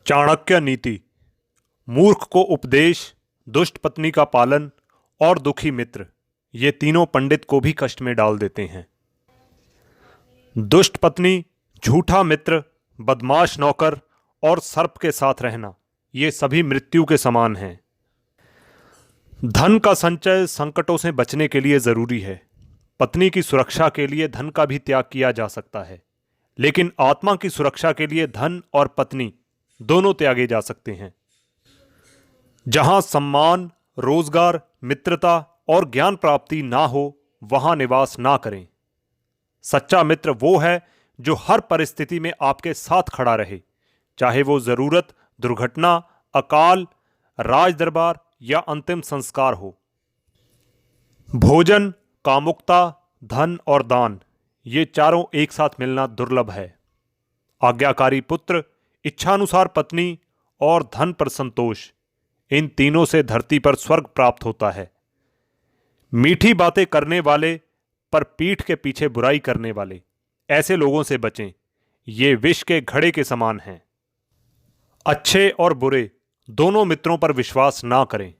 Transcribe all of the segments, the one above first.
चाणक्य नीति। मूर्ख को उपदेश, दुष्ट पत्नी का पालन और दुखी मित्र, ये तीनों पंडित को भी कष्ट में डाल देते हैं। दुष्ट पत्नी, झूठा मित्र, बदमाश नौकर और सर्प के साथ रहना, ये सभी मृत्यु के समान हैं। धन का संचय संकटों से बचने के लिए जरूरी है। पत्नी की सुरक्षा के लिए धन का भी त्याग किया जा सकता है, लेकिन आत्मा की सुरक्षा के लिए धन और पत्नी दोनों त्यागे जा सकते हैं। जहां सम्मान, रोजगार, मित्रता और ज्ञान प्राप्ति ना हो, वहां निवास ना करें। सच्चा मित्र वो है जो हर परिस्थिति में आपके साथ खड़ा रहे, चाहे वो जरूरत, दुर्घटना, अकाल, राज दरबार या अंतिम संस्कार हो। भोजन, कामुकता, धन और दान, ये चारों एक साथ मिलना दुर्लभ है। आज्ञाकारी पुत्र, इच्छानुसार पत्नी और धन पर संतोष, इन तीनों से धरती पर स्वर्ग प्राप्त होता है। मीठी बातें करने वाले पर पीठ के पीछे बुराई करने वाले, ऐसे लोगों से बचें। ये विष के घड़े के समान हैं। अच्छे और बुरे दोनों मित्रों पर विश्वास ना करें।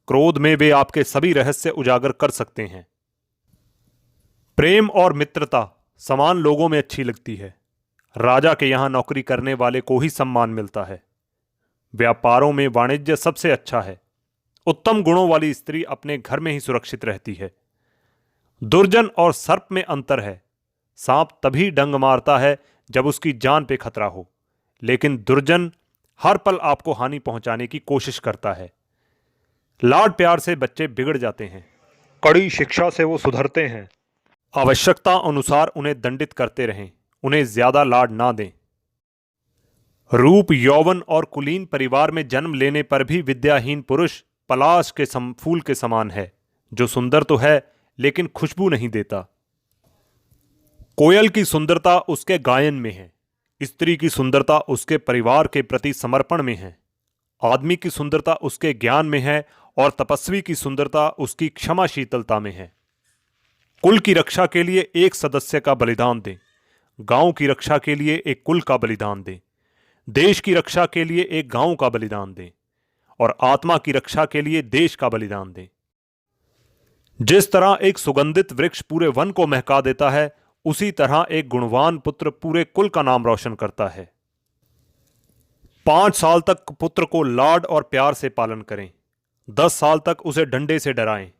क्रोध में वे आपके सभी रहस्य उजागर कर सकते हैं। प्रेम और मित्रता समान लोगों में अच्छी लगती है। राजा के यहां नौकरी करने वाले को ही सम्मान मिलता है। व्यापारों में वाणिज्य सबसे अच्छा है। उत्तम गुणों वाली स्त्री अपने घर में ही सुरक्षित रहती है। दुर्जन और सर्प में अंतर है। सांप तभी डंग मारता है जब उसकी जान पे खतरा हो, लेकिन दुर्जन हर पल आपको हानि पहुंचाने की कोशिश करता है। लाड प्यार से बच्चे बिगड़ जाते हैं, कड़ी शिक्षा से वो सुधरते हैं। आवश्यकता अनुसार उन्हें दंडित करते रहें, उन्हें ज्यादा लाड ना दें। रूप, यौवन और कुलीन परिवार में जन्म लेने पर भी विद्याहीन पुरुष पलाश के फूल के समान है, जो सुंदर तो है लेकिन खुशबू नहीं देता। कोयल की सुंदरता उसके गायन में है। स्त्री की सुंदरता उसके परिवार के प्रति समर्पण में है। आदमी की सुंदरता उसके ज्ञान में है और तपस्वी की सुंदरता उसकी क्षमाशीलता में है। कुल की रक्षा के लिए एक सदस्य का बलिदान दें। गांव की रक्षा के लिए एक कुल का बलिदान दें। देश की रक्षा के लिए एक गांव का बलिदान दें और आत्मा की रक्षा के लिए देश का बलिदान दें। जिस तरह एक सुगंधित वृक्ष पूरे वन को महका देता है, उसी तरह एक गुणवान पुत्र पूरे कुल का नाम रोशन करता है। 5 साल तक पुत्र को लाड और प्यार से पालन करें। 10 साल तक उसे डंडे से डराएं,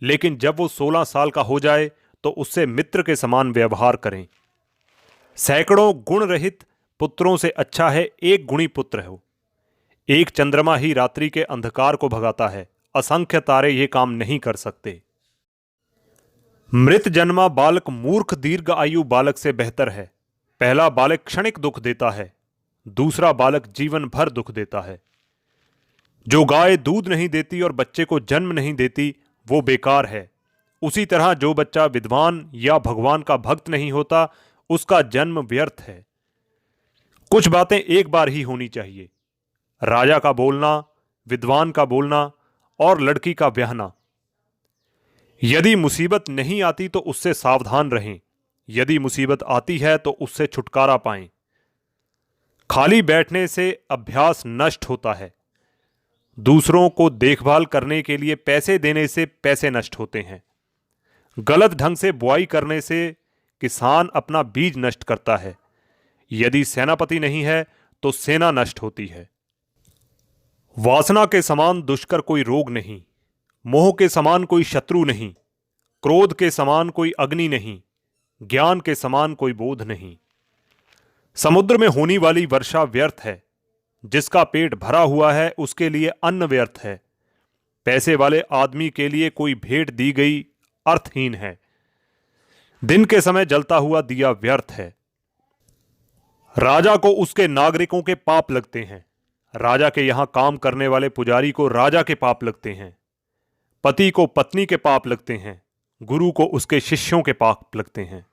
लेकिन जब वो 16 साल का हो जाए तो उससे मित्र के समान व्यवहार करें। सैकड़ों गुण रहित पुत्रों से अच्छा है एक गुणी पुत्र हो। एक चंद्रमा ही रात्रि के अंधकार को भगाता है, असंख्य तारे ये काम नहीं कर सकते। मृत जन्मा बालक मूर्ख दीर्घ आयु बालक से बेहतर है। पहला बालक क्षणिक दुख देता है, दूसरा बालक जीवन भर दुख देता है। जो गाय दूध नहीं देती और बच्चे को जन्म नहीं देती, वो बेकार है। उसी तरह जो बच्चा विद्वान या भगवान का भक्त नहीं होता, उसका जन्म व्यर्थ है। कुछ बातें एक बार ही होनी चाहिए। राजा का बोलना, विद्वान का बोलना और लड़की का ब्याहना। यदि मुसीबत नहीं आती तो उससे सावधान रहें। यदि मुसीबत आती है तो उससे छुटकारा पाएं। खाली बैठने से अभ्यास नष्ट होता है। दूसरों को देखभाल करने के लिए पैसे देने से पैसे नष्ट होते हैं। गलत ढंग से बुआई करने से किसान अपना बीज नष्ट करता है। यदि सेनापति नहीं है तो सेना नष्ट होती है। वासना के समान दुष्कर कोई रोग नहीं, मोह के समान कोई शत्रु नहीं, क्रोध के समान कोई अग्नि नहीं, ज्ञान के समान कोई बोध नहीं। समुद्र में होने वाली वर्षा व्यर्थ है। जिसका पेट भरा हुआ है उसके लिए अन्न व्यर्थ है। पैसे वाले आदमी के लिए कोई भेंट दी गई अर्थहीन है। दिन के समय जलता हुआ दिया व्यर्थ है। राजा को उसके नागरिकों के पाप लगते हैं। राजा के यहां काम करने वाले पुजारी को राजा के पाप लगते हैं। पति को पत्नी के पाप लगते हैं। गुरु को उसके शिष्यों के पाप लगते हैं।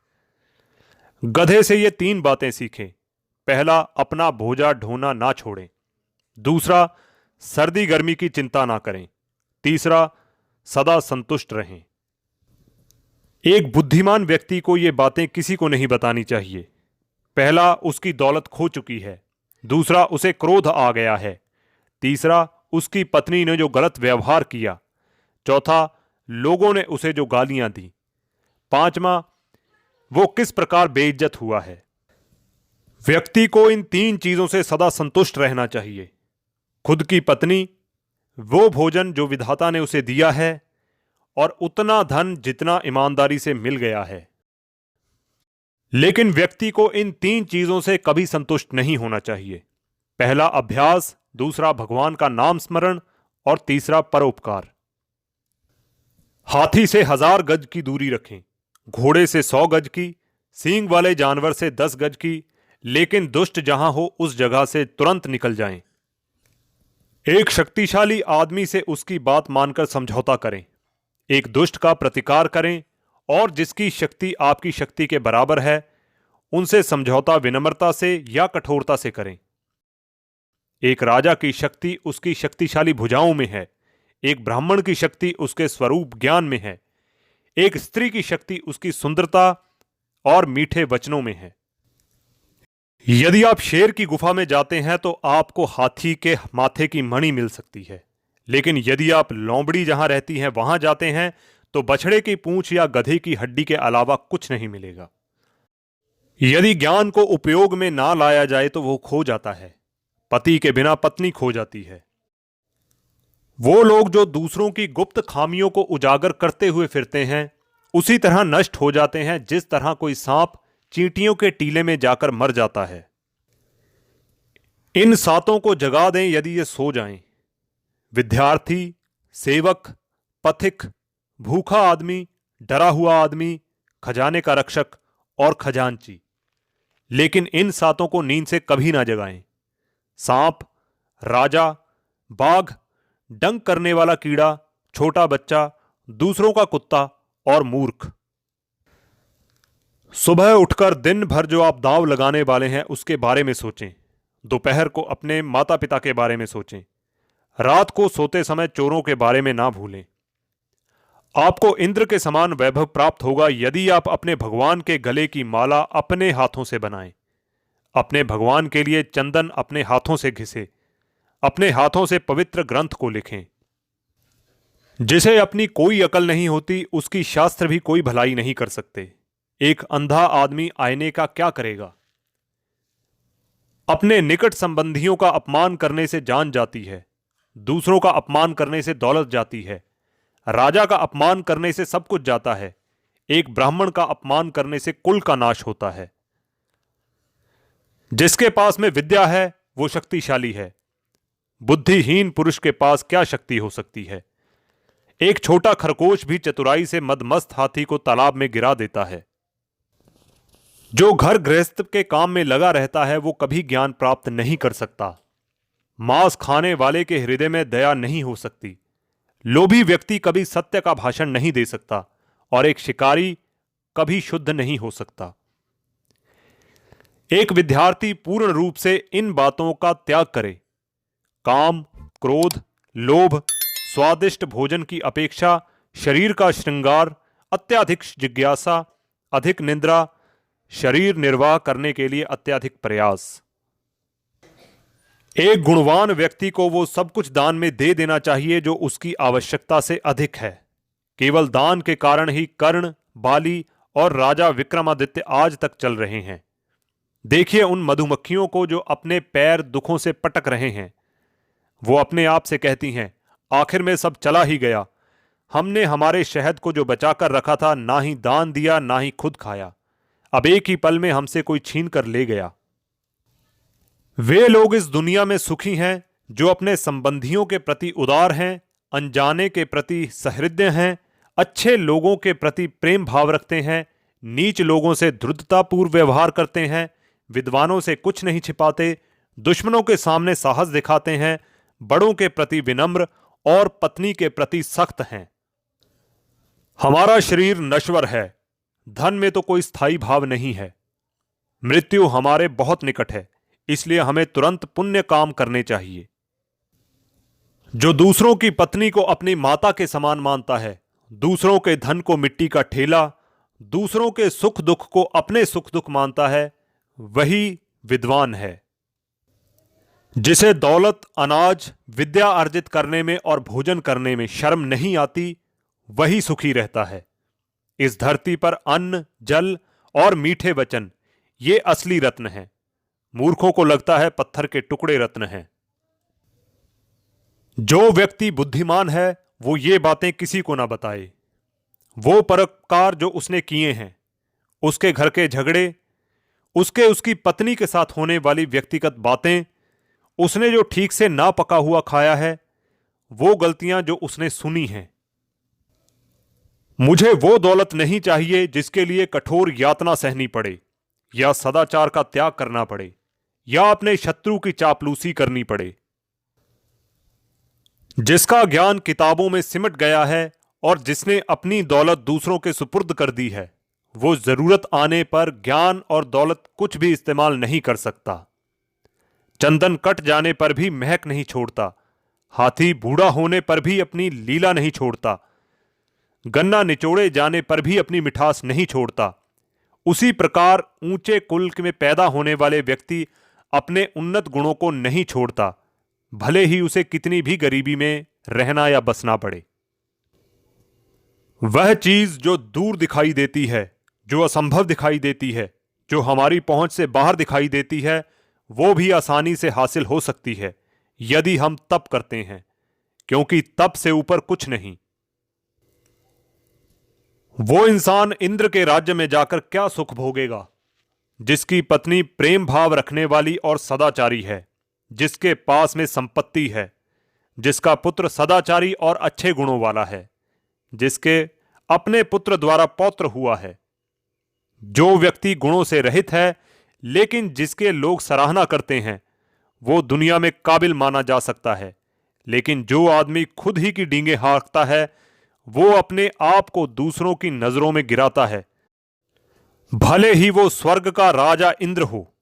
गधे से ये 3 बातें सीखें। पहला, अपना बोझा ढोना ना छोड़ें। दूसरा, सर्दी गर्मी की चिंता ना करें। तीसरा, सदा संतुष्ट रहें। एक बुद्धिमान व्यक्ति को ये बातें किसी को नहीं बतानी चाहिए। पहला, उसकी दौलत खो चुकी है। दूसरा, उसे क्रोध आ गया है। तीसरा, उसकी पत्नी ने जो गलत व्यवहार किया। चौथा, लोगों ने उसे जो गालियां दी। पांचवा, वो किस प्रकार बेइज्जत हुआ है। व्यक्ति को इन 3 चीजों से सदा संतुष्ट रहना चाहिए। खुद की पत्नी, वो भोजन जो विधाता ने उसे दिया है, और उतना धन जितना ईमानदारी से मिल गया है। लेकिन व्यक्ति को इन 3 चीजों से कभी संतुष्ट नहीं होना चाहिए। पहला अभ्यास, दूसरा भगवान का नाम स्मरण, और तीसरा परोपकार। हाथी से 1000 गज की दूरी रखें, घोड़े से 100 गज की, सींग वाले जानवर से 10 गज की, लेकिन दुष्ट जहां हो उस जगह से तुरंत निकल जाएं। एक शक्तिशाली आदमी से उसकी बात मानकर समझौता करें, एक दुष्ट का प्रतिकार करें, और जिसकी शक्ति आपकी शक्ति के बराबर है उनसे समझौता विनम्रता से या कठोरता से करें। एक राजा की शक्ति उसकी शक्तिशाली भुजाओं में है, एक ब्राह्मण की शक्ति उसके स्वरूप ज्ञान में है, एक स्त्री की शक्ति उसकी सुंदरता और मीठे वचनों में है। यदि आप शेर की गुफा में जाते हैं तो आपको हाथी के माथे की मणि मिल सकती है, लेकिन यदि आप लोमड़ी जहां रहती हैं वहां जाते हैं तो बछड़े की पूंछ या गधे की हड्डी के अलावा कुछ नहीं मिलेगा। यदि ज्ञान को उपयोग में ना लाया जाए तो वो खो जाता है। पति के बिना पत्नी खो जाती है। वो लोग जो दूसरों की गुप्त खामियों को उजागर करते हुए फिरते हैं उसी तरह नष्ट हो जाते हैं जिस तरह कोई सांप चींटियों के टीले में जाकर मर जाता है। इन सातों को जगा दें यदि ये सो जाएं। विद्यार्थी, सेवक, पथिक, भूखा आदमी, डरा हुआ आदमी, खजाने का रक्षक और खजांची। लेकिन इन सातों को नींद से कभी ना जगाएं। सांप, राजा, बाघ, डंक करने वाला कीड़ा, छोटा बच्चा, दूसरों का कुत्ता और मूर्ख। सुबह उठकर दिन भर जो आप दांव लगाने वाले हैं उसके बारे में सोचें। दोपहर को अपने माता पिता के बारे में सोचें। रात को सोते समय चोरों के बारे में ना भूलें। आपको इंद्र के समान वैभव प्राप्त होगा यदि आप अपने भगवान के गले की माला अपने हाथों से बनाएं। अपने भगवान के लिए चंदन अपने हाथों से घिसे। अपने हाथों से पवित्र ग्रंथ को लिखें। जिसे अपनी कोई अकल नहीं होती उसकी शास्त्र भी कोई भलाई नहीं कर सकते। एक अंधा आदमी आईने का क्या करेगा? अपने निकट संबंधियों का अपमान करने से जान जाती है। दूसरों का अपमान करने से दौलत जाती है। राजा का अपमान करने से सब कुछ जाता है। एक ब्राह्मण का अपमान करने से कुल का नाश होता है। जिसके पास में विद्या है वो शक्तिशाली है। बुद्धिहीन पुरुष के पास क्या शक्ति हो सकती है? एक छोटा खरगोश भी चतुराई से मदमस्त हाथी को तालाब में गिरा देता है। जो घर गृहस्थ के काम में लगा रहता है वो कभी ज्ञान प्राप्त नहीं कर सकता। मांस खाने वाले के हृदय में दया नहीं हो सकती। लोभी व्यक्ति कभी सत्य का भाषण नहीं दे सकता और एक शिकारी कभी शुद्ध नहीं हो सकता। एक विद्यार्थी पूर्ण रूप से इन बातों का त्याग करे। काम, क्रोध, लोभ, स्वादिष्ट भोजन की अपेक्षा, शरीर का श्रृंगार, अत्याधिक जिज्ञासा, अधिक निद्रा, शरीर निर्वाह करने के लिए अत्याधिक प्रयास। एक गुणवान व्यक्ति को वो सब कुछ दान में दे देना चाहिए जो उसकी आवश्यकता से अधिक है। केवल दान के कारण ही कर्ण, बाली और राजा विक्रमादित्य आज तक चल रहे हैं। देखिए उन मधुमक्खियों को जो अपने पैर दुखों से पटक रहे हैं। वो अपने आप से कहती हैं, आखिर में सब चला ही गया। हमने हमारे शहद को जो बचाकर रखा था ना ही दान दिया ना ही खुद खाया। अब एक ही पल में हमसे कोई छीन कर ले गया। वे लोग इस दुनिया में सुखी हैं जो अपने संबंधियों के प्रति उदार हैं, अनजाने के प्रति सहृदय हैं, अच्छे लोगों के प्रति प्रेम भाव रखते हैं, नीच लोगों से द्रुततापूर्व व्यवहार करते हैं, विद्वानों से कुछ नहीं छिपाते, दुश्मनों के सामने साहस दिखाते हैं, बड़ों के प्रति विनम्र और पत्नी के प्रति सख्त हैं। हमारा शरीर नश्वर है, धन में तो कोई स्थायी भाव नहीं है। मृत्यु हमारे बहुत निकट है, इसलिए हमें तुरंत पुण्य काम करने चाहिए। जो दूसरों की पत्नी को अपनी माता के समान मानता है, दूसरों के धन को मिट्टी का ठेला, दूसरों के सुख दुख को अपने सुख दुख मानता है, वही विद्वान है। जिसे दौलत, अनाज, विद्या अर्जित करने में और भोजन करने में शर्म नहीं आती, वही सुखी रहता है। इस धरती पर अन्न, जल और मीठे वचन ये असली रत्न हैं। मूर्खों को लगता है पत्थर के टुकड़े रत्न हैं। जो व्यक्ति बुद्धिमान है वो ये बातें किसी को ना बताए। वो परोपकार जो उसने किए हैं, उसके घर के झगड़े, उसकी पत्नी के साथ होने वाली व्यक्तिगत बातें, उसने जो ठीक से ना पका हुआ खाया है, वो गलतियां जो उसने सुनी हैं। मुझे वो दौलत नहीं चाहिए जिसके लिए कठोर यातना सहनी पड़े, या सदाचार का त्याग करना पड़े, या अपने शत्रु की चापलूसी करनी पड़े। जिसका ज्ञान किताबों में सिमट गया है और जिसने अपनी दौलत दूसरों के सुपुर्द कर दी है, वो जरूरत आने पर ज्ञान और दौलत कुछ भी इस्तेमाल नहीं कर सकता। चंदन कट जाने पर भी महक नहीं छोड़ता, हाथी बूढ़ा होने पर भी अपनी लीला नहीं छोड़ता, गन्ना निचोड़े जाने पर भी अपनी मिठास नहीं छोड़ता। उसी प्रकार ऊंचे कुल में पैदा होने वाले व्यक्ति अपने उन्नत गुणों को नहीं छोड़ता, भले ही उसे कितनी भी गरीबी में रहना या बसना पड़े। वह चीज जो दूर दिखाई देती है, जो असंभव दिखाई देती है, जो हमारी पहुंच से बाहर दिखाई देती है, वो भी आसानी से हासिल हो सकती है यदि हम तप करते हैं, क्योंकि तप से ऊपर कुछ नहीं। वो इंसान इंद्र के राज्य में जाकर क्या सुख भोगेगा जिसकी पत्नी प्रेम भाव रखने वाली और सदाचारी है, जिसके पास में संपत्ति है, जिसका पुत्र सदाचारी और अच्छे गुणों वाला है, जिसके अपने पुत्र द्वारा पौत्र हुआ है। जो व्यक्ति गुणों से रहित है लेकिन जिसके लोग सराहना करते हैं, वो दुनिया में काबिल माना जा सकता है। लेकिन जो आदमी खुद ही की डींगे हाँकता है, वो अपने आप को दूसरों की नजरों में गिराता है, भले ही वो स्वर्ग का राजा इंद्र हो।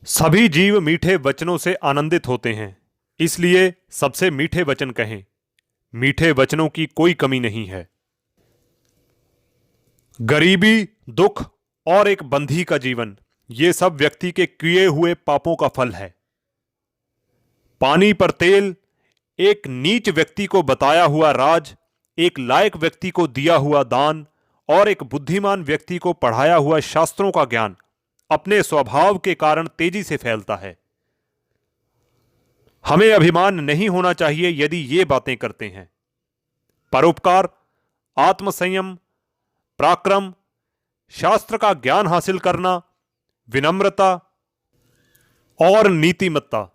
सभी जीव मीठे वचनों से आनंदित होते हैं, इसलिए सबसे मीठे वचन कहें। मीठे वचनों की कोई कमी नहीं है। गरीबी, दुख और एक बंधी का जीवन, ये सब व्यक्ति के किए हुए पापों का फल है। पानी पर तेल, एक नीच व्यक्ति को बताया हुआ राज, एक लायक व्यक्ति को दिया हुआ दान और एक बुद्धिमान व्यक्ति को पढ़ाया हुआ शास्त्रों का ज्ञान अपने स्वभाव के कारण तेजी से फैलता है। हमें अभिमान नहीं होना चाहिए यदि ये बातें करते हैं। परोपकार, आत्मसंयम, पराक्रम, शास्त्र का ज्ञान हासिल करना, विनम्रता और नीतिमत्ता,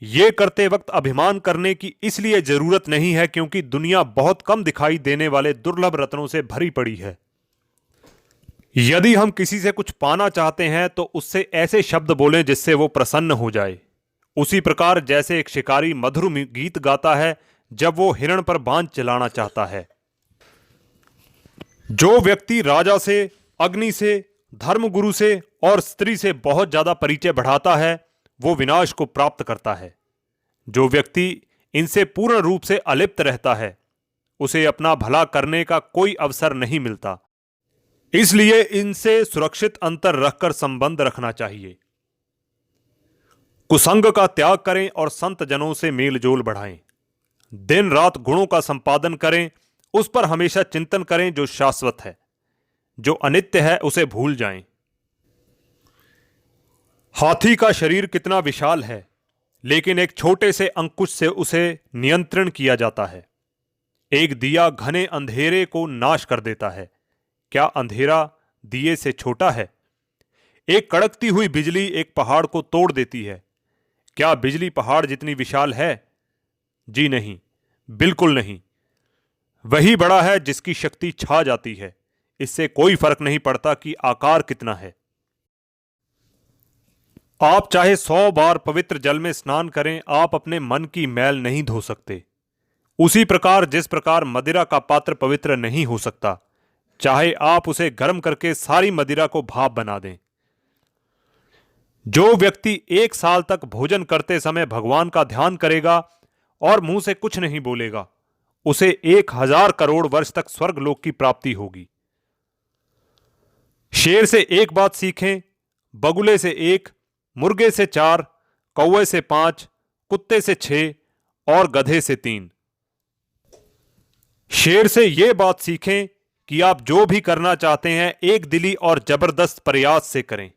ये करते वक्त अभिमान करने की इसलिए जरूरत नहीं है क्योंकि दुनिया बहुत कम दिखाई देने वाले दुर्लभ रत्नों से भरी पड़ी है। यदि हम किसी से कुछ पाना चाहते हैं तो उससे ऐसे शब्द बोलें जिससे वो प्रसन्न हो जाए। उसी प्रकार जैसे एक शिकारी मधुर गीत गाता है जब वो हिरण पर बांध चलाना चाहता है। जो व्यक्ति राजा से, अग्नि से, धर्मगुरु से और स्त्री से बहुत ज्यादा परिचय बढ़ाता है, वो विनाश को प्राप्त करता है। जो व्यक्ति इनसे पूर्ण रूप से अलिप्त रहता है, उसे अपना भला करने का कोई अवसर नहीं मिलता। इसलिए इनसे सुरक्षित अंतर रखकर संबंध रखना चाहिए। कुसंग का त्याग करें और संत जनों से मेलजोल बढ़ाएं। दिन रात गुणों का संपादन करें, उस पर हमेशा चिंतन करें जो शाश्वत है। जो अनित्य है उसे भूल जाएं। हाथी का शरीर कितना विशाल है, लेकिन एक छोटे से अंकुश से उसे नियंत्रण किया जाता है। एक दिया घने अंधेरे को नाश कर देता है। क्या अंधेरा दिए से छोटा है? एक कड़कती हुई बिजली एक पहाड़ को तोड़ देती है। क्या बिजली पहाड़ जितनी विशाल है? जी नहीं, बिल्कुल नहीं। वही बड़ा है जिसकी शक्ति छा जाती है। इससे कोई फर्क नहीं पड़ता कि आकार कितना है। आप चाहे 100 बार पवित्र जल में स्नान करें, आप अपने मन की मैल नहीं धो सकते। उसी प्रकार जिस प्रकार मदिरा का पात्र पवित्र नहीं हो सकता, चाहे आप उसे गर्म करके सारी मदिरा को भाप बना दें। जो व्यक्ति 1 साल तक भोजन करते समय भगवान का ध्यान करेगा और मुंह से कुछ नहीं बोलेगा, उसे 1000 करोड़ वर्ष तक स्वर्गलोक की प्राप्ति होगी। शेर से 1 बात सीखें, बगुले से 1, मुर्गे से 4, कौवे से 5, कुत्ते से 6 और गधे से 3। शेर से यह बात सीखें कि आप जो भी करना चाहते हैं एक दिली और जबरदस्त प्रयास से करें।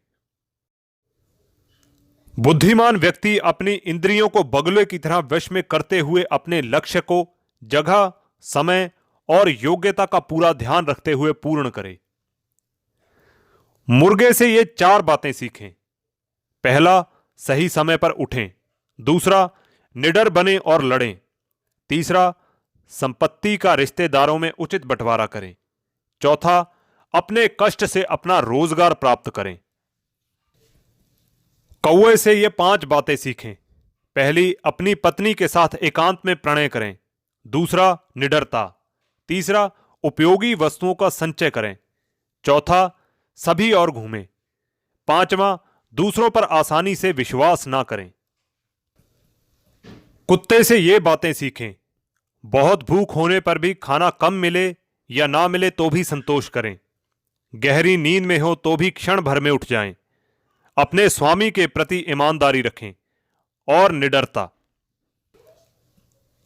बुद्धिमान व्यक्ति अपनी इंद्रियों को बगुले की तरह वश में करते हुए अपने लक्ष्य को जगह, समय और योग्यता का पूरा ध्यान रखते हुए पूर्ण करे। मुर्गे से ये 4 बातें सीखें। पहला, सही समय पर उठें। दूसरा, निडर बने और लड़ें। तीसरा, संपत्ति का रिश्तेदारों में उचित बंटवारा करें। चौथा, अपने कष्ट से अपना रोजगार प्राप्त करें। कौवे से ये 5 बातें सीखें। पहली, अपनी पत्नी के साथ एकांत में प्रणय करें। दूसरा, निडरता। तीसरा, उपयोगी वस्तुओं का संचय करें। चौथा, सभी और घूमें। पांचवा, दूसरों पर आसानी से विश्वास ना करें। कुत्ते से ये बातें सीखें। बहुत भूख होने पर भी खाना कम मिले या ना मिले तो भी संतोष करें। गहरी नींद में हो तो भी क्षण भर में उठ जाएं। अपने स्वामी के प्रति ईमानदारी रखें और निडरता।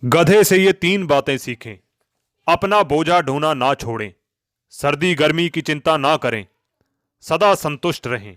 गधे से ये 3 बातें सीखें। अपना बोझा ढोना ना छोड़ें। सर्दी गर्मी की चिंता ना करें। सदा संतुष्ट रहें।